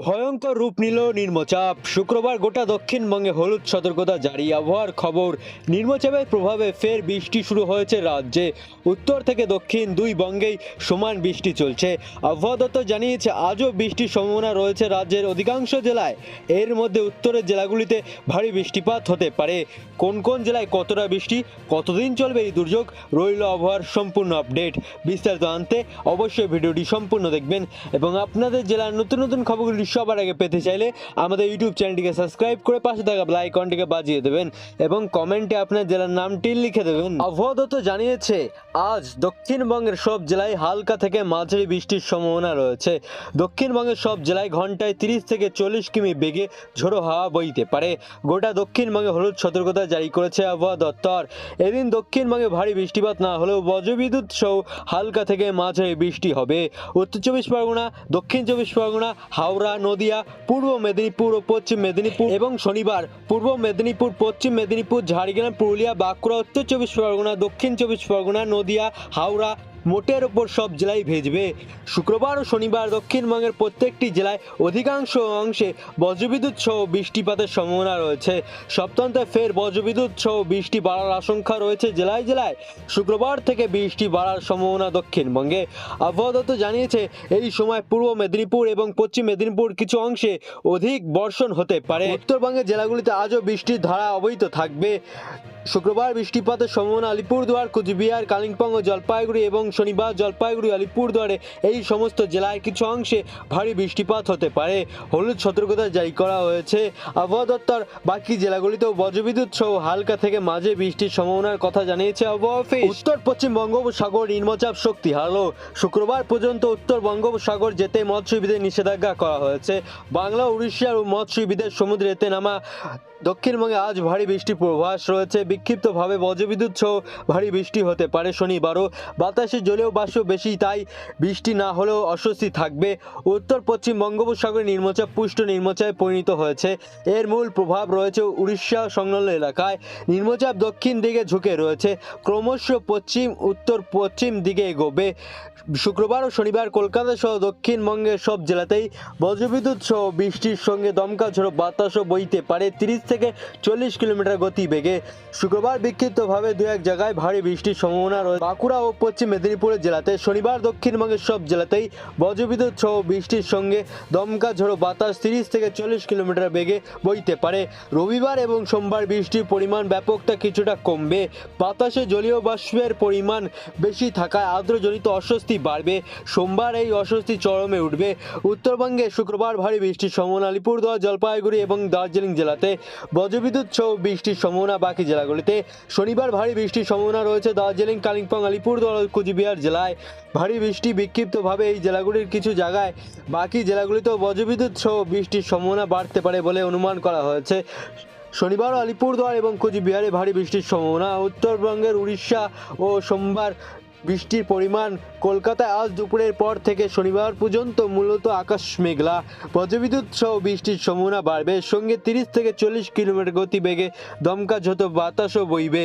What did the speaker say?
ভয়ঙ্কর রূপ নিল নিম্নচাপ। শুক্রবার গোটা দক্ষিণবঙ্গে হলুদ সতর্কতা জারি। আবহাওয়ার খবর, নিম্নচাপের প্রভাবে ফের বৃষ্টি শুরু হয়েছে রাজ্যে। উত্তর থেকে দক্ষিণ দুই বঙ্গেই সমান বৃষ্টি চলছে। আবহাওয়া দপ্তর জানিয়েছে আজও বৃষ্টির সম্ভাবনা রয়েছে রাজ্যের অধিকাংশ জেলায়। এর মধ্যে উত্তরের জেলাগুলিতে ভারী বৃষ্টিপাত হতে পারে। কোন কোন জেলায় কতটা বৃষ্টি, কতদিন চলবে এই দুর্যোগ, রইল আবহাওয়ার সম্পূর্ণ আপডেট। বিস্তারিত জানতে অবশ্যই ভিডিওটি সম্পূর্ণ দেখবেন এবং আপনাদের জেলার নতুন নতুন খবরগুলি সবার আগে পেতে চাইলে আমাদের ইউটিউব চ্যানেলটিকে সাবস্ক্রাইব করে পাশে থাকা বেল আইকনটিকে বাজিয়ে দেবেন এবং কমেন্টে আপনার জেলার নামটি লিখে দেবেন। আবহাওয়া দপ্তর জানিয়েছে আজ দক্ষিণবঙ্গের সব জেলায় হালকা থেকে মাঝারি বৃষ্টির সম্ভাবনা রয়েছে। দক্ষিণবঙ্গের সব জেলায় ঘন্টায় 30 থেকে 40 কিমি বেগে ঝোড়ো হাওয়া বইতে পারে। গোটা দক্ষিণবঙ্গে হলুদ সতর্কতা জারি করেছে আবহাওয়া দপ্তর। এদিন দক্ষিণবঙ্গে ভারী বৃষ্টিপাত না হলেও বজ্রবিদ্যুৎ সহ হালকা থেকে মাঝারি বৃষ্টি হবে। উত্তর চব্বিশ পরগনা, দক্ষিণ চব্বিশ পরগনা, হাওড়া, নদিয়া, পূর্ব মেদিনীপুর ও পশ্চিম মেদিনীপুর এবং শনিবার পূর্ব মেদিনীপুর, পশ্চিম মেদিনীপুর, ঝাড়গ্রাম, পুরুলিয়া, বাঁকুড়া, উত্তর চব্বিশ পরগনা, দক্ষিণ চব্বিশ পরগনা, নদিয়া, হাওড়া মোটের ওপর সব জেলায় ভিজবে। শুক্রবার ও শনিবার দক্ষিণবঙ্গের প্রত্যেকটি জেলায় অধিকাংশ অংশে বজ্রবিদ্যুৎ সহ বৃষ্টিপাতের সম্ভাবনা রয়েছে। সপ্তাহান্তে ফের বজ্রবিদ্যুৎ সহ বৃষ্টি বাড়ার আশঙ্কা রয়েছে জেলায় জেলায়। শুক্রবার থেকে বৃষ্টি বাড়ার সম্ভাবনা দক্ষিণবঙ্গে। আবহাওয়া দপ্তর জানিয়েছে এই সময় পূর্ব মেদিনীপুর এবং পশ্চিম মেদিনীপুর কিছু অংশে অধিক বর্ষণ হতে পারে। উত্তরবঙ্গের জেলাগুলিতে আজও বৃষ্টির ধারা অব্যাহত থাকবে। শুক্রবার বৃষ্টিপাতের সম্ভাবনা আলিপুরদুয়ার, কুচবিহার, কালিম্পং ও জলপাইগুড়ি এবং শনিবার জলপাইগুড়ি, আলিপুরদুয়ারে এই সমস্ত জেলায় কিছু অংশে ভারী বৃষ্টিপাত হতে পারে। হলুদ সতর্কতা জারি করা হয়েছে। আবহাওয়া দপ্তর বাকি জেলাগুলিতেও বজ্রবিদ্যুৎ সহ হালকা থেকে মাঝে বৃষ্টির সম্ভাবনার কথা জানিয়েছে আবহাওয়া অফিস। উত্তর পশ্চিম বঙ্গোপসাগর নিম্নচাপ শক্তি হারালো। শুক্রবার পর্যন্ত উত্তর বঙ্গোপসাগর যেতে মৎস্যজীবীদের নিষেধাজ্ঞা করা হয়েছে। বাংলা, উড়িষ্যার মৎস্যজীবীদের সমুদ্রে যেতে নামা। দক্ষিণবঙ্গে আজ ভারী বৃষ্টির পূর্বাভাস রয়েছে। বিক্ষিপ্তভাবে বজ্রবিদ্যুৎ সহ ভারী বৃষ্টি হতে পারে শনিবারও। বাতাসে জলীয় বাষ্প বেশি, তাই বৃষ্টি না হলেও অস্বস্তি থাকবে। উত্তর পশ্চিম বঙ্গোপসাগরে নিম্নচাপ পুষ্ট নিম্নচাপে পরিণত হয়েছে। এর মূল প্রভাব রয়েছে উড়িষ্যা সংলগ্ন এলাকায়। নিম্নচাপ দক্ষিণ দিকে ঝুঁকে রয়েছে, ক্রমশ পশ্চিম উত্তর পশ্চিম দিকে এগোবে। শুক্রবার ও শনিবার কলকাতা সহ দক্ষিণবঙ্গের সব জেলাতেই বজ্রবিদ্যুৎ সহ বৃষ্টির সঙ্গে দমকা ঝোড়ো বাতাসও বইতে পারে 30 থেকে 40 কিলোমিটার গতি বেগে। শুক্রবার বিক্ষিপ্তভাবে দু এক জায়গায় ভারী বৃষ্টির সম্ভাবনা রয়েছে বাঁকুড়া ও পশ্চিম মেদিনীপুরের জেলাতে। শনিবার দক্ষিণবঙ্গের সব জেলাতেই বজ্রবিদ্যুৎ সহ বৃষ্টির সঙ্গে দমকা ঝোড়ো বাতাস 30 থেকে 40 কিলোমিটার বেগে বইতে পারে। রবিবার এবং সোমবার বৃষ্টির পরিমাণ ব্যাপকতা কিছুটা কমবে। বাতাসে জলীয় বাষ্পের পরিমাণ বেশি থাকায় আর্দ্রজনিত অস্বস্তি বাড়বে। সোমবার এই অস্বস্তি চরমে উঠবে। উত্তরবঙ্গে শুক্রবার ভারী বৃষ্টির সম্ভাবনা আলিপুরদুয়ার, জলপাইগুড়ি এবং দার্জিলিং জেলাতে। বজ্রবিদ্যুৎ সহ বৃষ্টির সম্ভাবনা বাকি জেলাগুলিতে। শনিবার ভারী বৃষ্টির সম্ভাবনা রয়েছে দার্জিলিং, কালিম্পং, আলিপুরদুয়ার ও কুচবিহার জেলায়। ভারী বৃষ্টি বিক্ষিপ্তভাবে এই জেলাগুলির কিছু জায়গায়। বাকি জেলাগুলিতেও বজ্রবিদ্যুৎ সহ বৃষ্টির সম্ভাবনা বাড়তে পারে বলে অনুমান করা হয়েছে। শনিবার আলিপুরদুয়ার এবং কুচবিহারে ভারী বৃষ্টির সম্ভাবনা। উত্তরবঙ্গের উড়িষ্যা ও সোমবার বৃষ্টির পরিমাণ। কলকাতায় আজ দুপুরের পর থেকে শনিবার পর্যন্ত মূলত আকাশ মেঘলা। বজ্রবিদ্যুৎ সহ বৃষ্টির সম্ভাবনা বাড়বে, সঙ্গে 30 থেকে 40 কিলোমিটার গতি বেগে দমকা ঝোড়ো বাতাসও বইবে।